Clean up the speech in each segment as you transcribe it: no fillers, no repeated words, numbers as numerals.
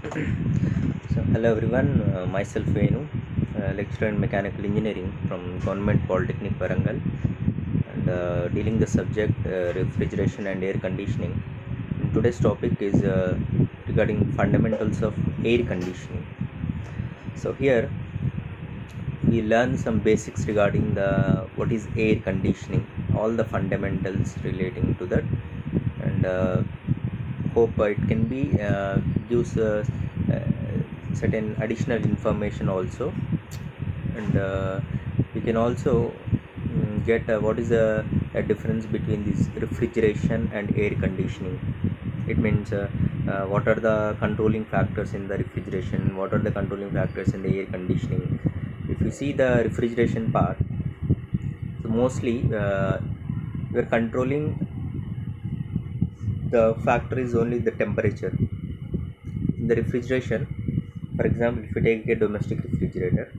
So, hello everyone, myself Venu, lecturer in mechanical engineering from Government Polytechnic Varangal, and dealing the subject refrigeration and air conditioning. And today's topic is regarding fundamentals of air conditioning. So here we learn some basics regarding the what is air conditioning, all the fundamentals relating to that, and hope it can be gives certain additional information also, and we can also get what is the difference between this refrigeration and air conditioning. It means what are the controlling factors in the refrigeration, what are the controlling factors in the air conditioning. If you see the refrigeration part, so mostly we are controlling the factor is only the temperature. In the refrigeration, for example, if you take a domestic refrigerator,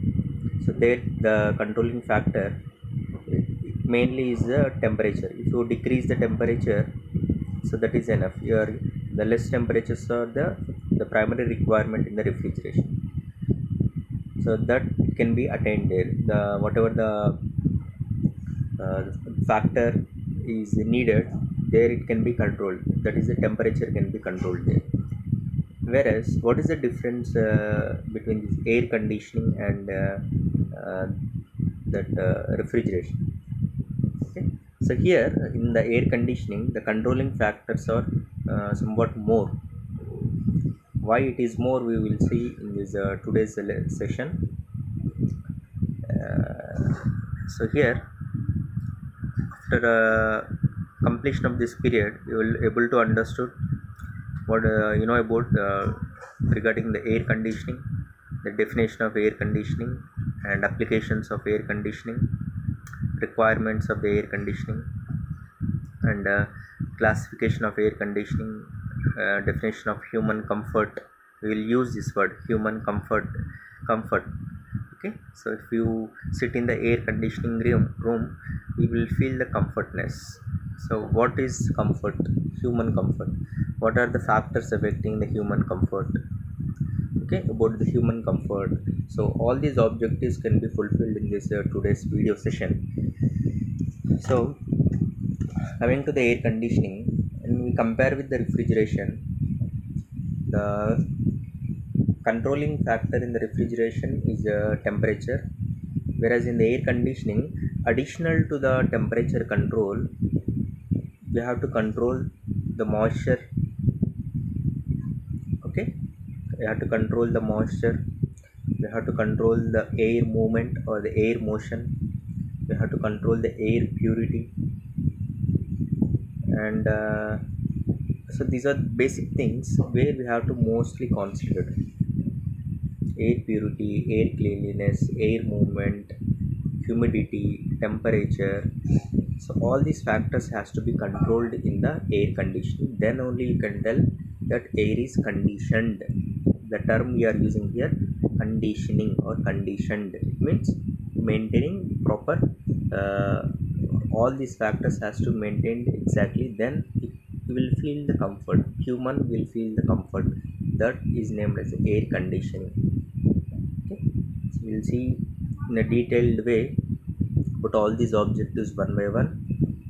so there the controlling factor mainly is the temperature. If you decrease the temperature, so that is enough. Your the less temperatures are the primary requirement in the refrigeration, so that can be attained there. The whatever the factor is needed there, it can be controlled. That is, the temperature can be controlled there. Whereas, what is the difference between this air conditioning and that refrigeration? Okay. So here in the air conditioning, the controlling factors are somewhat more. Why it is more, we will see in this today's session. So here, after completion of this period, you will able to understood what you know about regarding the air conditioning, the definition of air conditioning and applications of air conditioning, requirements of the air conditioning, and classification of air conditioning, definition of human comfort. We will use this word human comfort. Okay, so if you sit in the air conditioning room, you will feel the comfortness. So what is comfort? Human comfort. What are the factors affecting the human comfort? Okay, about the human comfort. So all these objectives can be fulfilled in this today's video session. So coming to the air conditioning, and we compare with the refrigeration, the controlling factor in the refrigeration is temperature, whereas in the air conditioning, additional to the temperature control, we have to control the moisture. Okay, we have to control the moisture, we have to control the air movement or the air motion, we have to control the air purity, and so these are basic things where we have to mostly consider: air purity, air cleanliness, air movement, humidity, temperature. So all these factors has to be controlled in the air conditioning. Then only you can tell that air is conditioned. The term we are using here, conditioning or conditioned, it means maintaining proper. All these factors has to maintain exactly. Then you will feel the comfort. Human will feel the comfort. That is named as air conditioning. Okay, so we'll see in a detailed way put all these objectives one by one.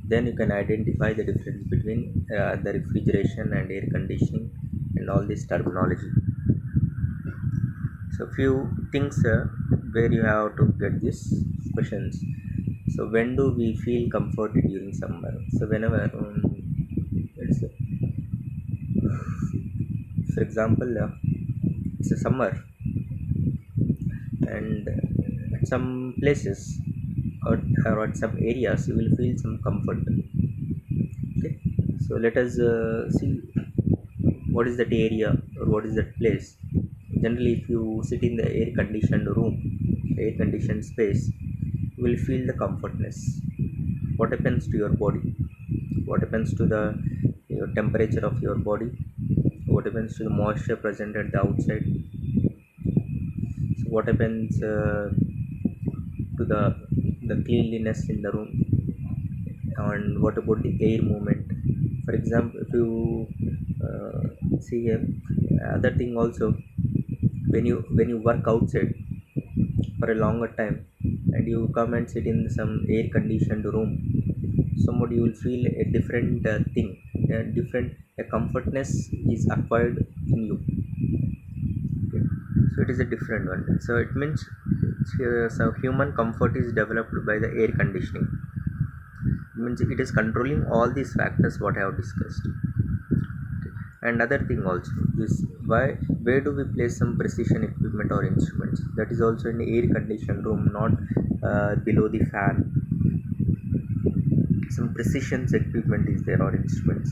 Then you can identify the difference between the refrigeration and air conditioning and all this terminology. So few things where you have to get these questions. So when do we feel comforted during summer? So whenever it's for example it's a summer, and at some places or at some areas you will feel some comfort. Okay, so let us see what is that area or what is that place. Generally, if you sit in the air conditioned room, air conditioned space, you will feel the comfortness. What happens to your body? What happens to the your temperature of your body? What happens to the moisture present at the outside? So what happens to the cleanliness in the room? And what about the air movement? For example, if you see here, Other thing also, when you work outside for a longer time and you come and sit in some air conditioned room, somewhat you will feel a different thing, a different a comfortness is acquired in you. Okay. So it is a different one. So it means so human comfort is developed by the air conditioning. It means it is controlling all these factors what I have discussed. And other thing also is, where do we place some precision equipment or instruments? That is also in air conditioned room, not below the fan. Some precision equipment is there or instruments.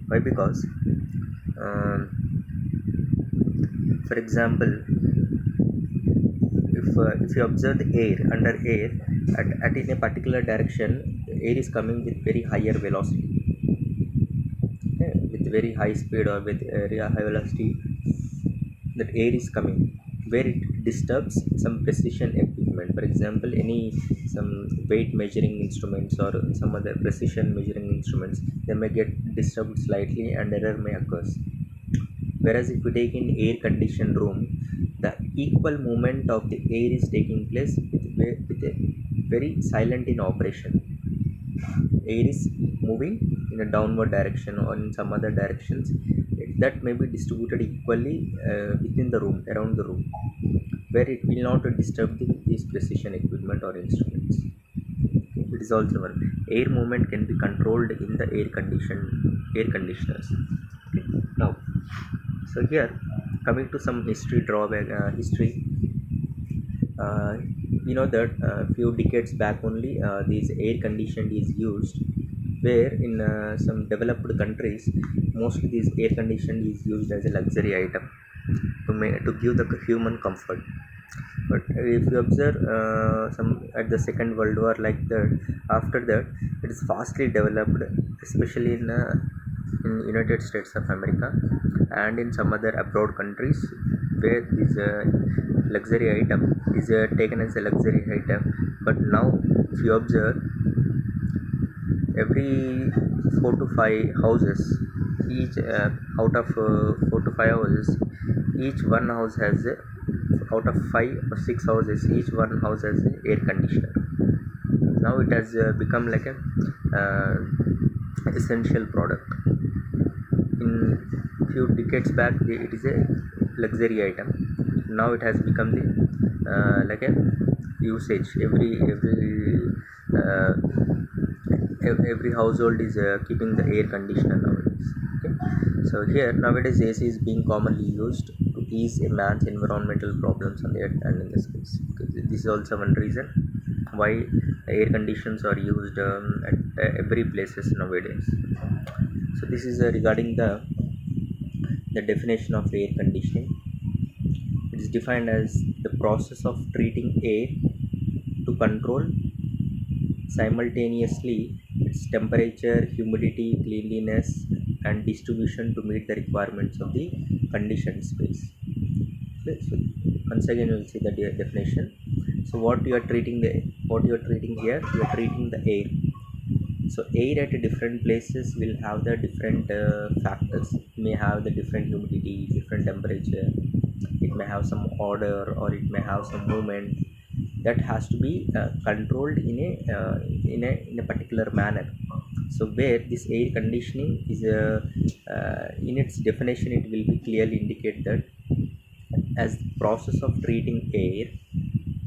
Why? Because um, for example, if you observe the air under air at in a particular direction, the air is coming with very higher velocity, okay, with very high speed or with very high velocity. That air is coming where it disturbs some precision equipment. For example, any some weight measuring instruments or some other precision measuring instruments, they may get disturbed slightly and error may occur. Whereas if you take in air conditioned room, the equal movement of the air is taking place with a very silent in operation. Air is moving in a downward direction or in some other directions, that may be distributed equally within the room, around the room, where it will not disturb these precision equipment or instruments. It is also one. Air movement can be controlled in the air conditioners. Okay. Now, so here coming to some history drawback, history. uh, you know that few decades back only, this air conditioned is used, where in some developed countries mostly this air conditioned is used as a luxury item to give the human comfort. But if you observe some at the Second World War, like that, after that it is fastly developed, especially in United States of America and in some other abroad countries, where this luxury item is taken as a luxury item. But now if you observe, every 4 to 5 houses, each out of 4 to 5 houses, each one house has a, out of 5 or 6 houses, each one house has an air conditioner. Now it has become like a uh, essential product. In few decades back, it is a luxury item. Now it has become the like a usage. Uh, every household is keeping the air conditioner nowadays. Okay. So here nowadays AC is being commonly used to ease a man's environmental problems on the earth and in the space. Okay. This is also one reason why air conditions are used at every places nowadays. So this is regarding the definition of air conditioning. It is defined as the process of treating air to control simultaneously its temperature, humidity, cleanliness, and distribution to meet the requirements of the conditioned space. Okay, so once again you will see the definition. So what you are treating here, you are treating the air. So air at different places will have the different factors. It may have the different humidity, different temperature. It may have some odor, or it may have some movement. That has to be controlled in a particular manner. So where this air conditioning is in its definition, it will be clearly indicate that as the process of treating air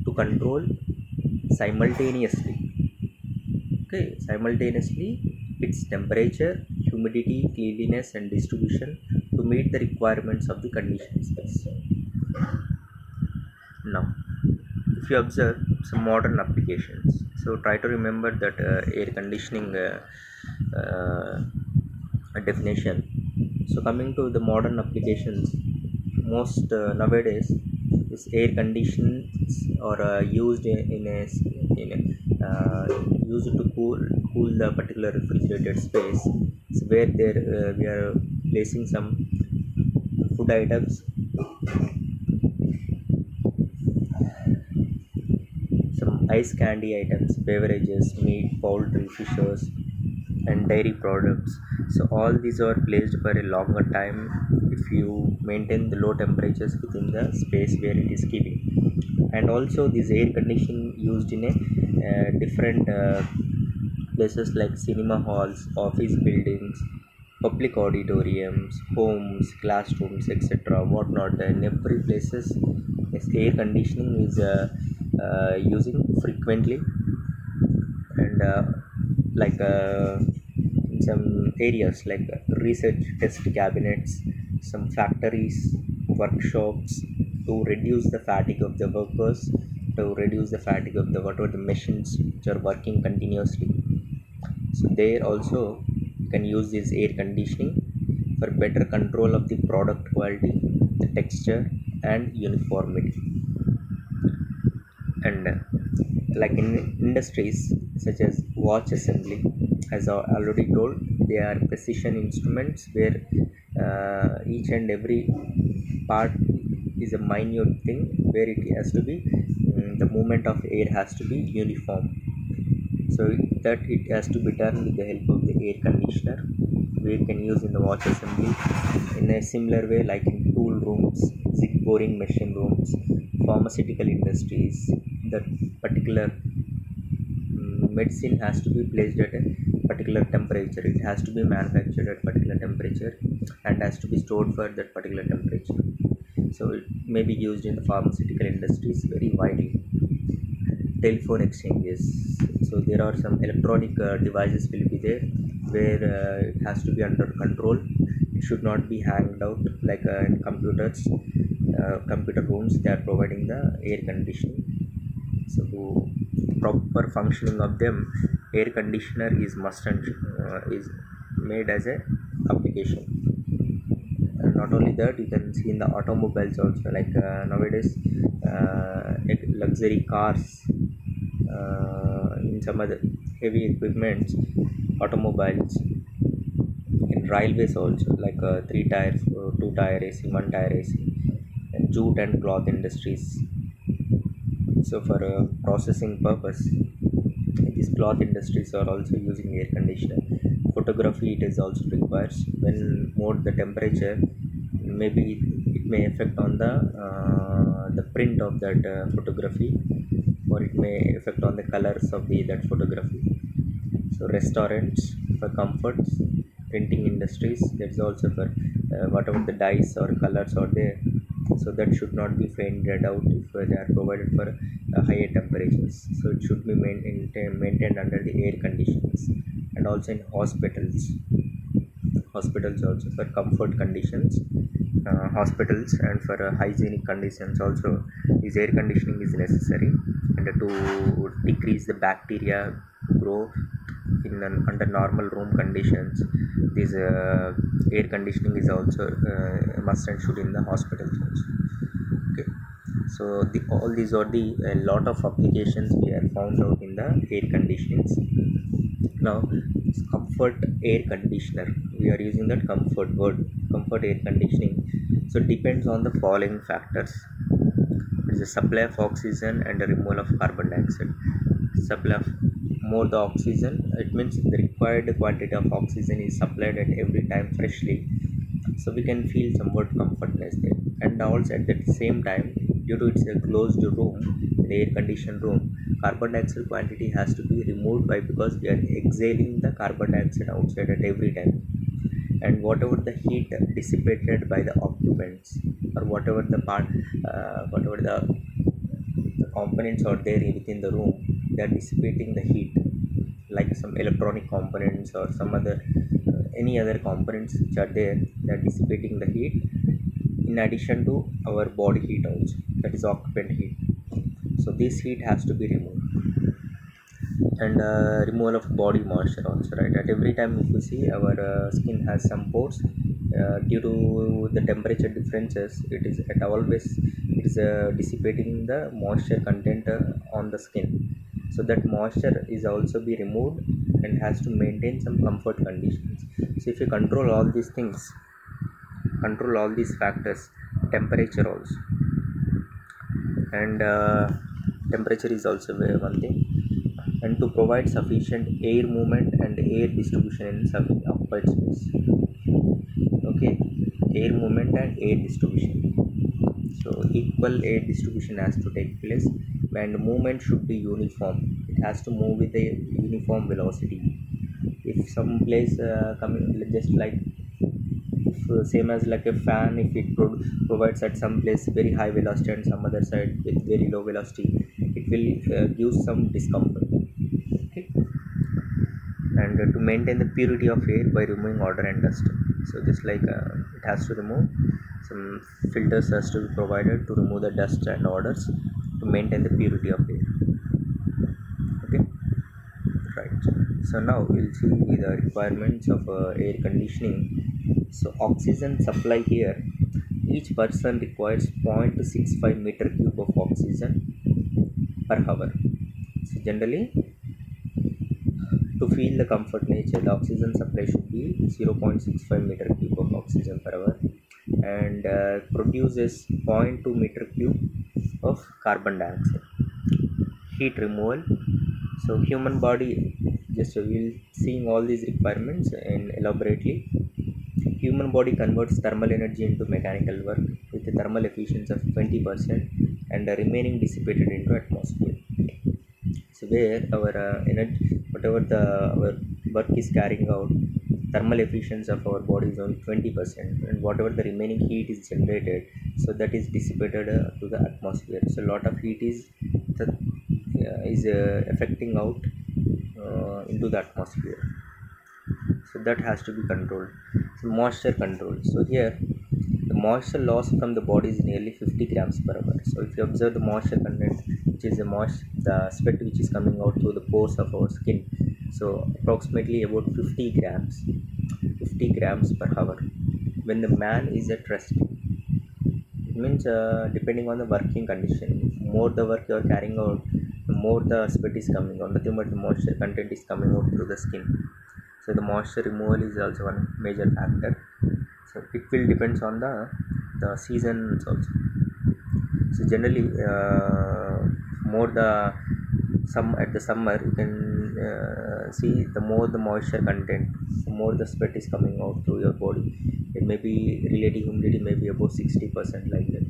to control simultaneously, okay, simultaneously its temperature, humidity, cleanliness, and distribution to meet the requirements of the conditioned space. Now, if you observe some modern applications, so try to remember that air conditioning uh, definition. So coming to the modern applications, most nowadays this air conditions are used used to cool the particular refrigerated space. So where there we are placing some food items, some ice candy items, beverages, meat, poultry, fishes, and dairy products. So all these are placed for a longer time. if you maintain the low temperatures within the space where it is keeping. And also this air conditioning used in a different places like cinema halls, office buildings, public auditoriums, homes, classrooms, etc. Whatnot. In every places, this air conditioning is using frequently, and like in some areas like research test cabinets, some factories, workshops, to reduce the fatigue of the workers, to reduce the fatigue of the whatever the machines which are working continuously. So there also you can use this air conditioning for better control of the product quality, the texture and uniformity. And like in industries such as watch assembly, as I already told, they are precision instruments where each and every part is a minute thing where it has to be the movement of air has to be uniform, so that it has to be done with the help of the air conditioner. We can use in the watch assembly in a similar way like in tool rooms, zig boring machine rooms, pharmaceutical industries. That particular medicine has to be placed at a particular temperature, it has to be manufactured at particular temperature and has to be stored for that particular temperature. So it may be used in the pharmaceutical industries very widely. Telephone exchanges, so there are some electronic devices will be there where it has to be under control, it should not be hanged out like in computers, computer rooms they are providing the air conditioning. So proper functioning of them, air conditioner is must and is made as a application. And not only that, you can see in the automobiles also, like nowadays luxury cars, in some other heavy equipments, automobiles, in railways also, like 3 tire, 2 tire AC, 1 tire AC, and jute and cloth industries. So for processing purpose, these cloth industries are also using air conditioner. Photography, it is also requires when more the temperature, maybe it may affect on the print of that photography, or it may affect on the colors of that photography. So restaurants for comforts, printing industries, that's also for whatever the dyes or colors are there, so that should not be faded out if they are provided for higher temperatures, so it should be maintained under the air conditions. And also in hospitals also for comfort conditions, hospitals and for hygienic conditions also, this air conditioning is necessary, and to decrease the bacteria grow in under normal room conditions, this air conditioning is also must and should in the hospitals also. Okay, so all these are the a lot of applications we have found out in the air conditionings. Now comfort air conditioner, we are using that comfort word, comfort air conditioning. So it depends on the following factors: it is a supply of oxygen and a removal of carbon dioxide. Supply of more the oxygen, it means the required quantity of oxygen is supplied at every time freshly, so we can feel somewhat comfortness there. And also at the same time, due to it's a closed room, the air conditioned room, carbon dioxide quantity has to be removed by, because we are exhaling the carbon dioxide outside at every time, and whatever the heat dissipated by the occupants, or whatever the part whatever the components are there within the room, they are dissipating the heat, like some electronic components or some other any other components which are there, they are dissipating the heat in addition to our body heat also, that is occupant heat. So this heat has to be removed. And removal of body moisture also, right? At every time if you see our skin has some pores, due to the temperature differences, it is at always it is dissipating the moisture content on the skin, so that moisture is also be removed and has to maintain some comfort conditions. So if you control all these things, control all these factors, temperature also, and temperature is also one thing, and to provide sufficient air movement and air distribution in some occupied space. Okay, air movement and air distribution. So equal air distribution has to take place, and movement should be uniform. It has to move with a uniform velocity. If some place coming just like, if same as like a fan, if it provides at some place very high velocity and some other side with very low velocity, it will give some discomfort. Okay. And to maintain the purity of air by removing odor and dust. So just like it has to remove some filters, has to be provided to remove the dust and odors to maintain the purity of air. Okay, right. So now we'll see the requirements of air conditioning. So oxygen supply here, each person requires 0.65 meter cube of oxygen per hour. So generally, to feel the comfort nature, the oxygen supply should be 0.65 meter cube of oxygen per hour, and produces 0.2 meter cube of carbon dioxide. Heat removal. So human body, just we'll seeing all these requirements and elaborately. Human body converts thermal energy into mechanical work with a thermal efficiency of 20% and the remaining dissipated into atmosphere. So where our energy, whatever the our work is carrying out, thermal efficiency of our body is only 20%, and whatever the remaining heat is generated, so that is dissipated to the atmosphere. So a lot of heat is affecting out into the atmosphere. So that has to be controlled. So moisture control. So here the moisture loss from the body is nearly 50 grams per hour. So if you observe the moisture content, which is the sweat which is coming out through the pores of our skin, so approximately about 50 grams per hour when the man is at rest. It means depending on the working condition, more the work you are carrying out, the more the sweat is coming out, nothing but the moisture content is coming out through the skin. So the moisture removal is also one major factor. So it will depends on the seasons also. So generally, more the at the summer, you can see the more the moisture content, the more the sweat is coming out through your body. It may be relative humidity may be about 60% like that.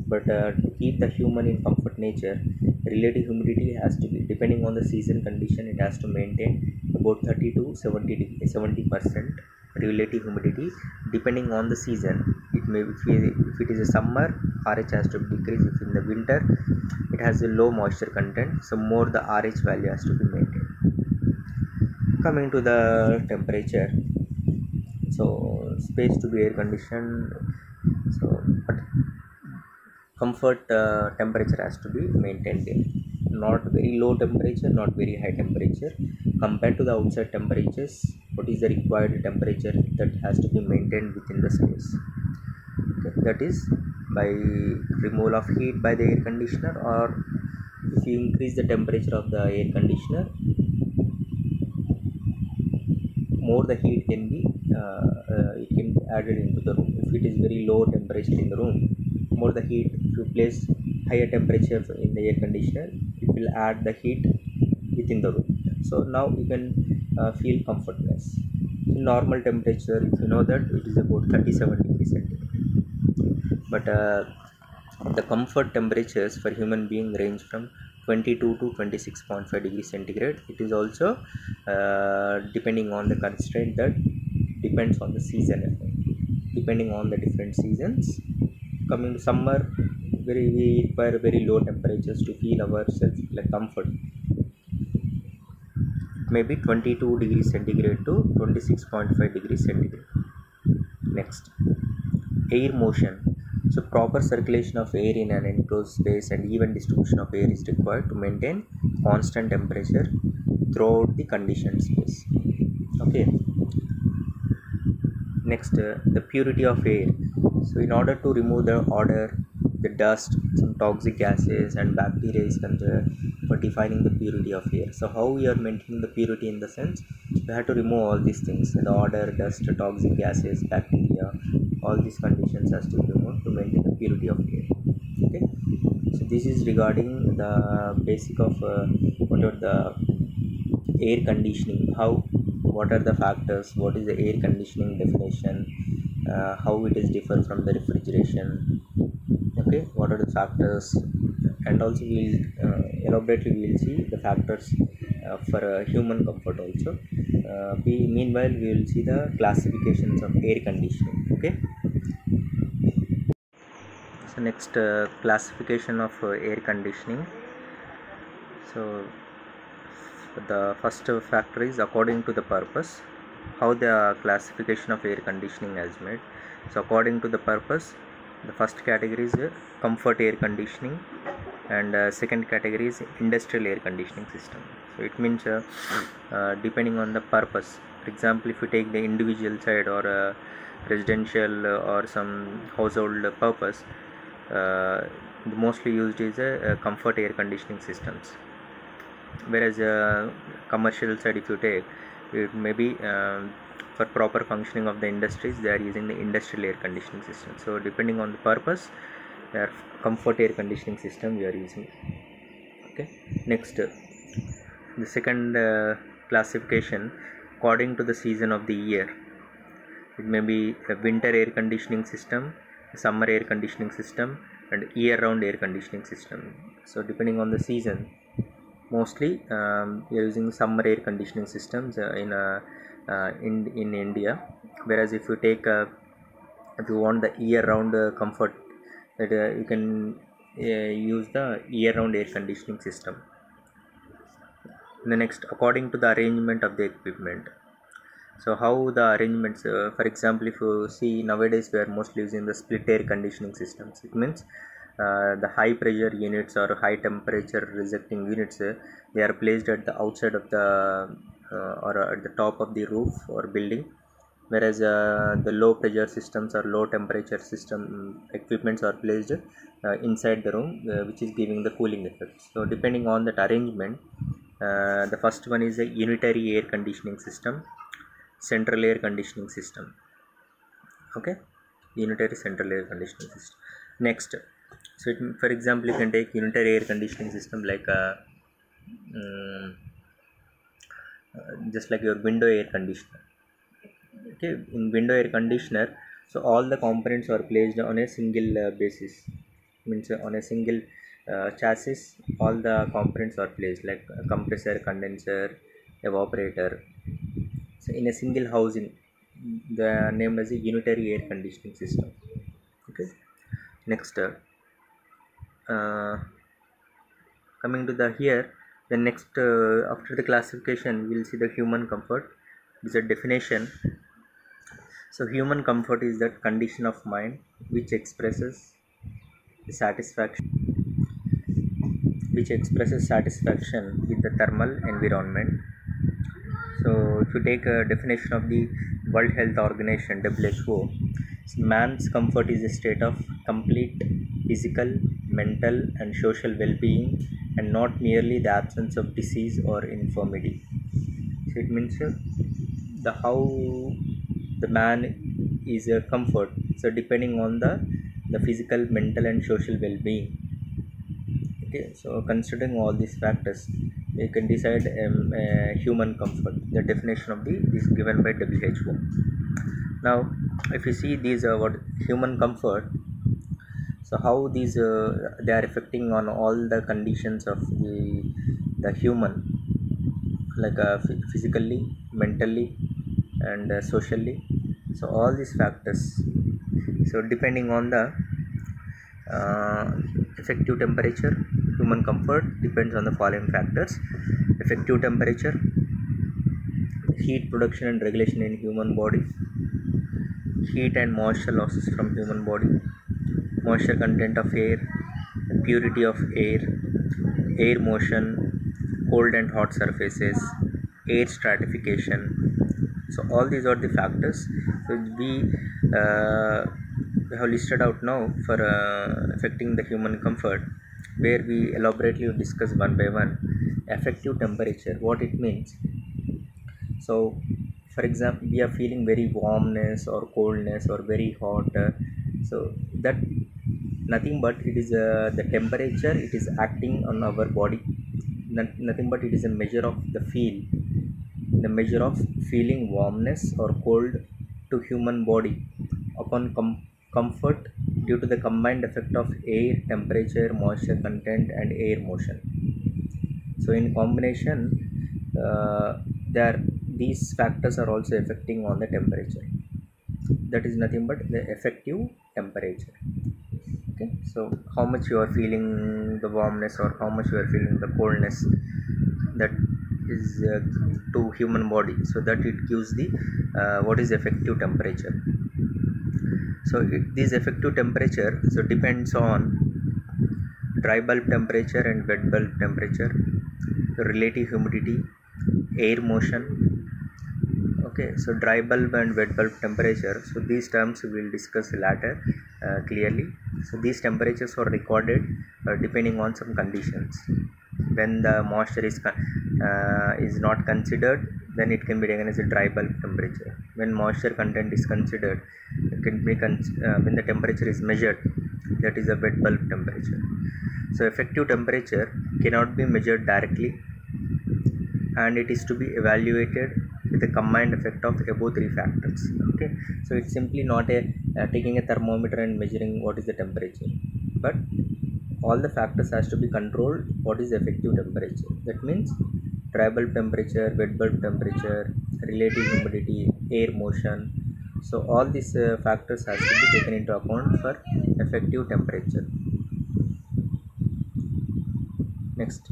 But to keep the human in comfort nature, relative humidity has to be, depending on the season condition, it has to maintain about 30 to 70% relative humidity depending on the season. It may be, if it is a summer, RH has to decrease. If in the winter, it has a low moisture content, so more the RH value has to be maintained. Coming to the temperature, so space to be air conditioned, so but comfort temperature has to be maintained there. Not very low temperature, not very high temperature. Compared to the outside temperatures, what is the required temperature that has to be maintained within the space? Okay, that is by removal of heat by the air conditioner, or if you increase the temperature of the air conditioner, more the heat can be it can be added into the room. If it is very low temperature in the room, more the heat, if you place higher temperature in the air conditioner, it will add the heat within the room. So now you can feel comfortness. In normal temperature, if you know that, it is about 37 degrees centigrade. But the comfort temperatures for human being range from 22 to 26.5 degrees centigrade. It is also depending on the constraint, that depends on the season, depending on the different seasons. Coming to summer, we require very low temperatures to feel ourselves like comfort. It may be 22 degrees centigrade to 26.5 degrees centigrade. Next, air motion. So proper circulation of air in an enclosed space and even distribution of air is required to maintain constant temperature throughout the conditioned space. Okay. Next, the purity of air. So in order to remove the odor, the dust, some toxic gases and bacteria is considered for defining the purity of air. So how we are maintaining the purity, in the sense we have to remove all these things, the odor, dust, toxic gases, bacteria, all these conditions has to be removed to maintain the purity of air. Okay, so this is regarding the basic of whatever the air conditioning, how, what are the factors, what is the air conditioning definition, how it is differ from the refrigeration. Okay, what are the factors, and also we'll elaborately we'll see the factors for human comfort also. Meanwhile we will see the classifications of air conditioning. Okay, so next, classification of air conditioning. So the first factor is according to the purpose. How the classification of air conditioning is made. So according to the purpose, the first category is comfort air conditioning, and second category is industrial air conditioning system. So it means depending on the purpose. For example, if you take the individual side or residential or some household purpose, the mostly used is comfort air conditioning systems. Whereas commercial side, if you take, it may be for proper functioning of the industries, they are using the industrial air conditioning system. So depending on the purpose, their comfort air conditioning system we are using. Okay, next, the second classification, according to the season of the year. It may be a winter air conditioning system, summer air conditioning system, and year round air conditioning system. So depending on the season, mostly we are using summer air conditioning systems in India. Whereas if you take if you want the year round comfort, that you can use the year round air conditioning system. The next, according to the arrangement of the equipment. So how the arrangements, for example, if you see nowadays we are mostly using the split air conditioning systems. It means the high pressure units or high temperature rejecting units, they are placed at the outside of the or at the top of the roof or building, whereas the low pressure systems or low temperature system equipments are placed inside the room, which is giving the cooling effect. So depending on that arrangement, the first one is a unitary air conditioning system, central air conditioning system. Okay, unitary central air conditioning system. Next, so for example, you can take unitary air conditioning system like just like your window air conditioner. Okay, in window air conditioner, so all the components are placed on a single basis, means on a single chassis. All the components are placed like compressor, condenser, evaporator. So in a single housing, they are named as a unitary air conditioning system. Okay, next, coming to the here, the next, after the classification we will see the human comfort. Is a definition. So human comfort is that condition of mind which expresses satisfaction with the thermal environment. So if you take a definition of the World Health Organization (WHO), man's comfort is a state of complete physical, mental, and social well-being, and not merely the absence of disease or infirmity. So it means the how the man is a comfort. So depending on the physical, mental, and social well-being. Okay, so considering all these factors, you can decide human comfort. The definition of the is given by WHO. Now, if you see these what human comfort, so how these they are affecting on all the conditions of the human, like physically, mentally, and socially. So all these factors. So depending on the uh, effective temperature, human comfort depends on the following factors: effective temperature, heat production and regulation in human body, heat and moisture losses from human body, moisture content of air, purity of air motion, cold and hot surfaces, air stratification. So all these are the factors. So we have listed out now for affecting the human comfort, where we elaborately discuss one by one. Effective temperature, what it means. So for example, we are feeling very warmness or coldness or very hot, so that nothing but it is the temperature, it is acting on our body. Nothing but it is a measure of the measure of feeling warmness or cold to human body. upon comfort due to the combined effect of air, temperature, moisture content, and air motion. So in combination, there these factors are also affecting on the temperature. That is nothing but the effective temperature. Okay, so how much you are feeling the warmness or how much you are feeling the coldness, that is to human body, so that it gives the what is effective temperature. So this effective temperature so depends on dry bulb temperature and wet bulb temperature, relative humidity, air motion. Okay, so dry bulb and wet bulb temperature, so these terms we will discuss later clearly. So these temperatures are recorded depending on some conditions. When the moisture is not considered, then it can be taken as a dry bulb temperature. When moisture content is considered, it can be when the temperature is measured, that is a wet bulb temperature. So effective temperature cannot be measured directly, and it is to be evaluated with a combined effect of above three factors. Okay, so it's simply not a taking a thermometer and measuring what is the temperature, but all the factors has to be controlled. What is effective temperature? That means dry bulb temperature, wet bulb temperature, relative humidity, air motion. So all these factors has to be taken into account for effective temperature. Next,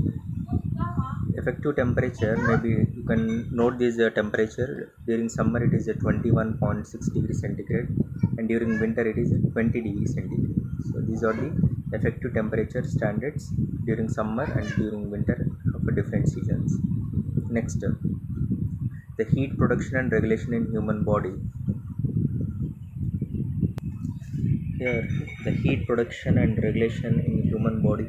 effective temperature, maybe you can note this temperature. During summer it is at 21.6 degrees centigrade, and during winter it is at 20 degrees centigrade. So these are the effective temperature standards during summer and during winter of different seasons. Next, the heat production and regulation in human body. Here the heat production and regulation in human body,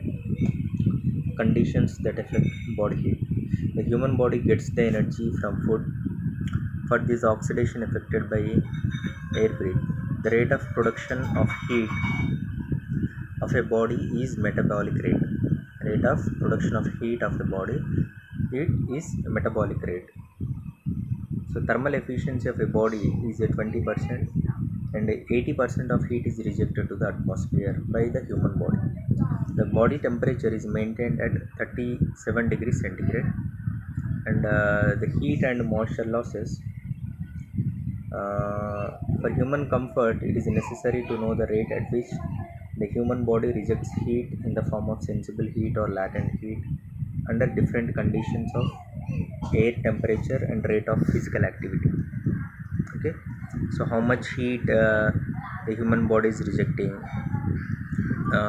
conditions that affect body heat. The human body gets the energy from food. For this oxidation affected by air breath, the rate of production of heat of a body is metabolic rate. Rate of production of heat of the body, it is metabolic rate. So thermal efficiency of a body is at 20%, and 80% of heat is rejected to the atmosphere by the human body. The body temperature is maintained at 37 degrees centigrade, and the heat and moisture losses. For human comfort, it is necessary to know the rate at which the human body rejects heat in the form of sensible heat or latent heat under different conditions of air temperature and rate of physical activity. Okay, so how much heat the human body is rejecting,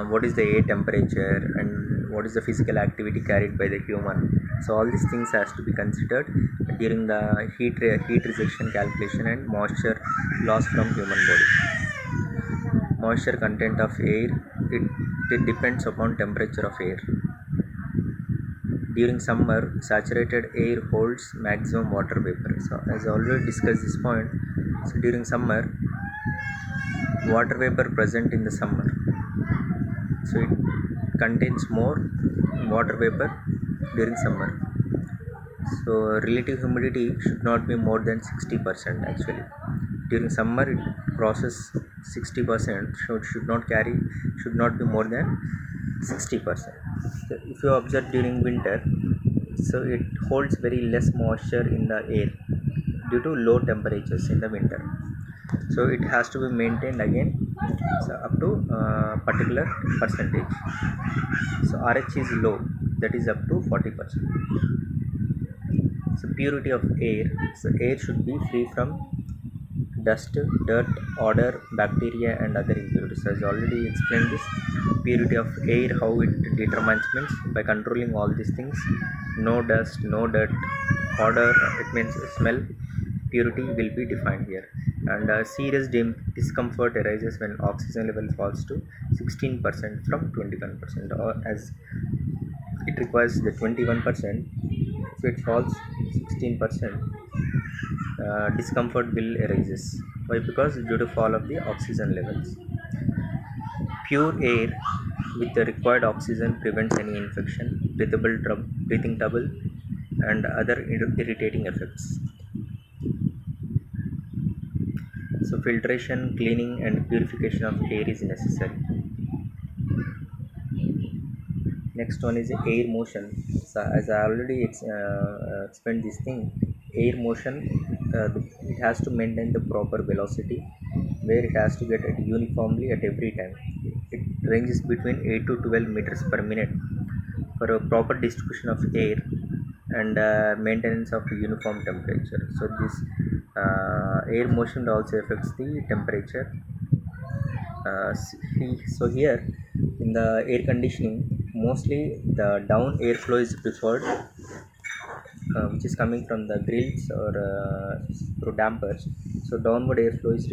what is the air temperature, and what is the physical activity carried by the human. So all these things has to be considered during the heat rejection calculation and moisture loss from human body. Moisture content of air, it depends upon temperature of air. During summer, saturated air holds maximum water vapor. So as I already discussed this point, so during summer, water vapor present in the summer, so it contains more water vapor during summer. So relative humidity should not be more than 60%. Actually, during summer it crosses 60%, so it should not be more than 60%. So if you observe during winter, so it holds very less moisture in the air due to low temperatures in the winter. So it has to be maintained again, so up to particular percentage. So RH is low, that is up to 40%. So purity of air, so air should be free from dust, dirt, odor, bacteria and other impurities. As already explained this purity of air, how it determines means by controlling all these things. No dust, no dirt, odor, it means smell, purity will be defined here. And serious discomfort arises when oxygen level falls to 16% from 21%, or as it requires the 21%, if it falls 16%, discomfort will arises. Why? Because due to fall of the oxygen levels. Pure air with the required oxygen prevents any infection, breathing trouble and other irritating effects. So So filtration, cleaning and purification of air is necessary. Next one is air motion. So as I already explained this thing, air motion, it has to maintain the proper velocity where it has to get it uniformly at every time. It ranges between 8 to 12 meters per minute for a proper distribution of air and maintenance of uniform temperature. So this air motion also affects the temperature. So here in the air conditioning, mostly the down airflow is preferred, which is coming from the grills or through dampers. So downward airflow is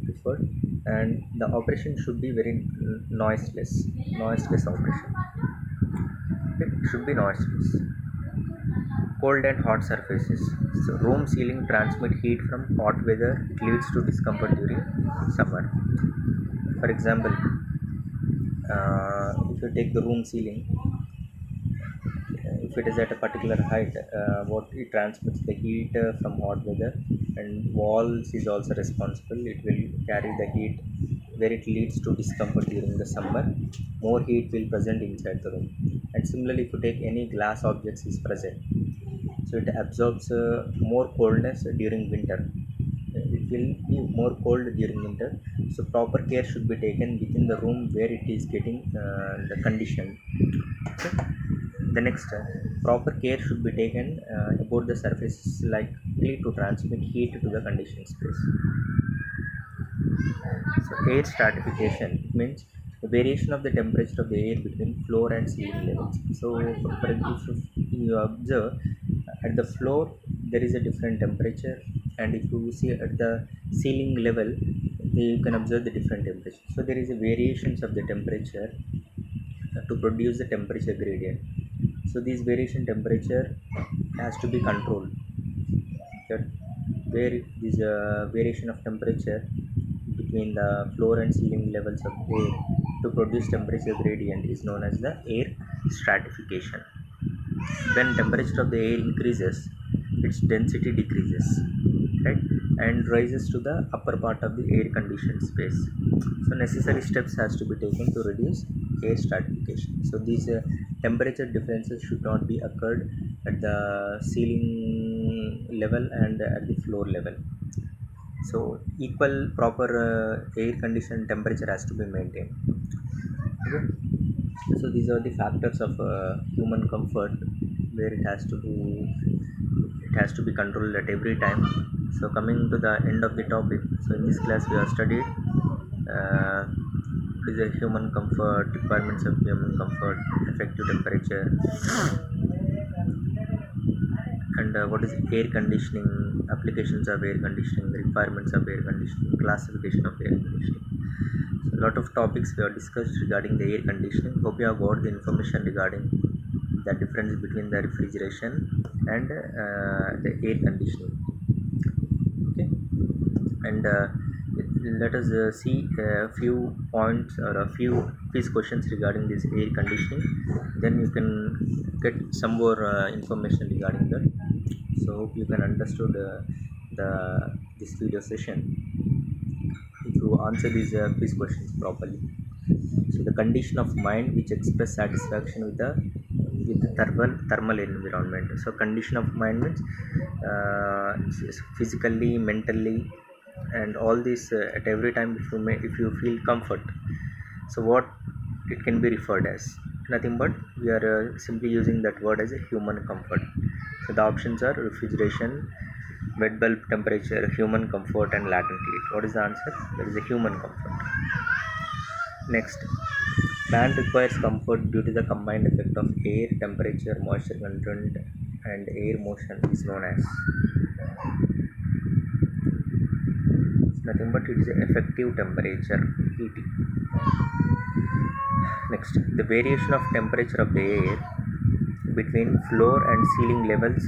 preferred, and the operation should be very noiseless operation. It should be noiseless. Cold and hot surfaces. So room ceiling transmit heat from hot weather. It leads to discomfort during summer. For example, if you take the room ceiling, if it is at a particular height, what it transmits the heat from hot weather, and walls is also responsible. It will carry the heat where it leads to discomfort during the summer. More heat will present inside the room. And similarly, if you take any glass objects is present, so it absorbs more coldness during winter. It will be more cold during winter, so proper care should be taken within the room where it is getting the condition. Okay. The next, proper care should be taken about the surfaces likely to transmit heat to the conditioned space. So air stratification means the variation of the temperature of the air between floor and ceiling levels. So if you observe, at the floor there is a different temperature, and if you see at the ceiling level, you can observe the different temperature. So there is a variations of the temperature to produce the temperature gradient. So this variation temperature has to be controlled. That where this variation of temperature between the floor and ceiling levels of air to produce temperature gradient is known as the air stratification. When temperature of the air increases, its density decreases, right, and rises to the upper part of the air conditioned space. So necessary steps has to be taken to reduce air stratification. So these temperature differences should not be occurred at the ceiling level and at the floor level. So equal proper air conditioned temperature has to be maintained. Okay. So these are the factors of human comfort where it has to be controlled at every time. So coming to the end of the topic, so in this class we have studied what is a human comfort, requirements of human comfort, effective temperature, and what is air conditioning, applications of air conditioning, requirements of air conditioning, classification of air conditioning. So a lot of topics we have discussed regarding the air conditioning. Hope you have got the information regarding the difference between the refrigeration and the air conditioning. Okay, and let us see a few points or a few quiz questions regarding this air conditioning. Then you can get some more information regarding that. So hope you can understood this video session if you answer these quiz questions properly. So the condition of mind which express satisfaction with the thermal environment. So condition of mind means physically, mentally, and all this at every time if you feel comfort. So what it can be referred as? Nothing but we are simply using that word as a human comfort. So the options are refrigeration, wet bulb temperature, human comfort, and latent heat. What is the answer? That is a human comfort. Next, man requires comfort due to the combined effect of air, temperature, moisture content, and air motion is known as. It's nothing but it is effective temperature, ET. Next, the variation of temperature of the air between floor and ceiling levels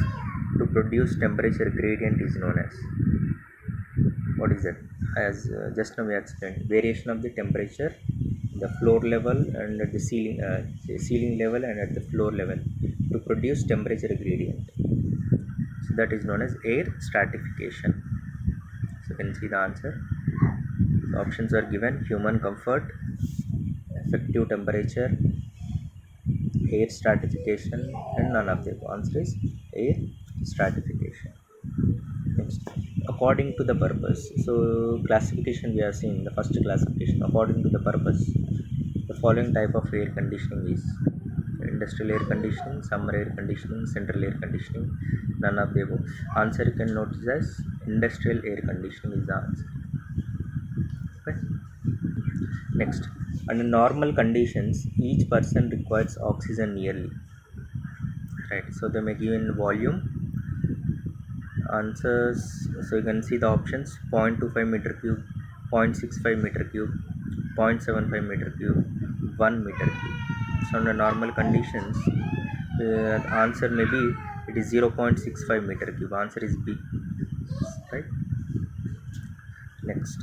to produce temperature gradient is known as. What is that? As just now we explained, variation of the temperature, the floor level and at the ceiling level and at the floor level to produce temperature gradient. So that is known as air stratification. So you can see the answer. The options are given: human comfort, effective temperature, air stratification, and none of the above. Answer is air stratification. Next, according to the purpose. So classification we are seeing the first classification according to the purpose. The following type of air conditioning is: industrial air conditioning, summer air conditioning, central air conditioning, none of the above. Answer you can notice as industrial air conditioning is the answer. Okay. Next, under normal conditions, each person requires oxygen yearly. Right. So they may give in volume. Answers. So you can see the options: 0.25 meter cube, 0.65 meter cube, 0.75 meter cube, 1 meter cube. So under normal conditions, the answer may be it is 0.65 meter cube. Answer is B. Right. Next.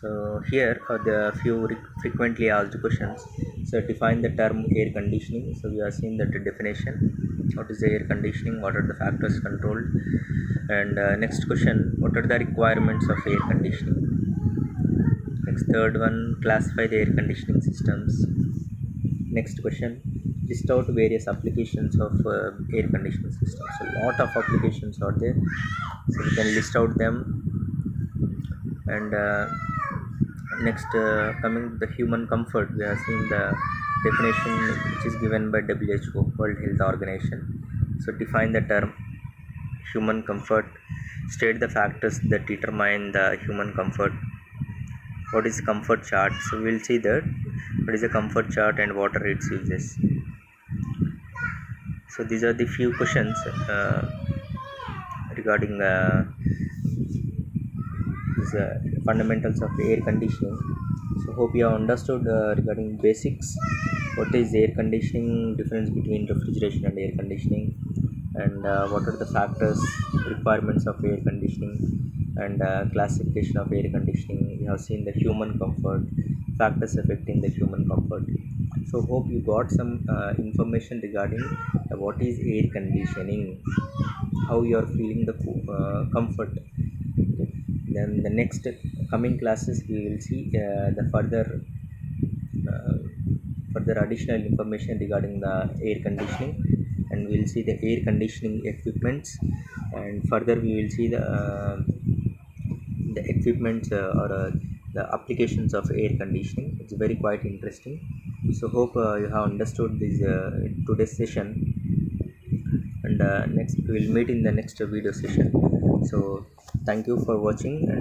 So here are the few frequently asked questions. So define the term air conditioning. So we are seeing that the definition. What is the air conditioning? What are the factors controlled? And next question: what are the requirements of air conditioning? Next, third one: classify the air conditioning systems. Next question: list out various applications of air conditioning systems. So lot of applications are there. So we can list out them. And next, coming to the human comfort, we are seeing the definition which is given by WHO, World Health Organization. So define the term human comfort. State the factors that determine the human comfort. What is comfort chart? So we will see that what is a comfort chart and what are its uses. So these are the few questions regarding fundamentals of air conditioning. So hope you have understood regarding basics. What is air conditioning, difference between refrigeration and air conditioning, and what are the factors, requirements of air conditioning, and classification of air conditioning. We have seen the human comfort, factors affecting the human comfort. So hope you got some information regarding what is air conditioning, how you are feeling the comfort. Okay. Then the next coming classes we will see the further additional information regarding the air conditioning, and we will see the air conditioning equipments, and further we will see the equipments or the applications of air conditioning. It's very quite interesting. So hope you have understood this today's session, and next we will meet in the next video session. So thank you for watching.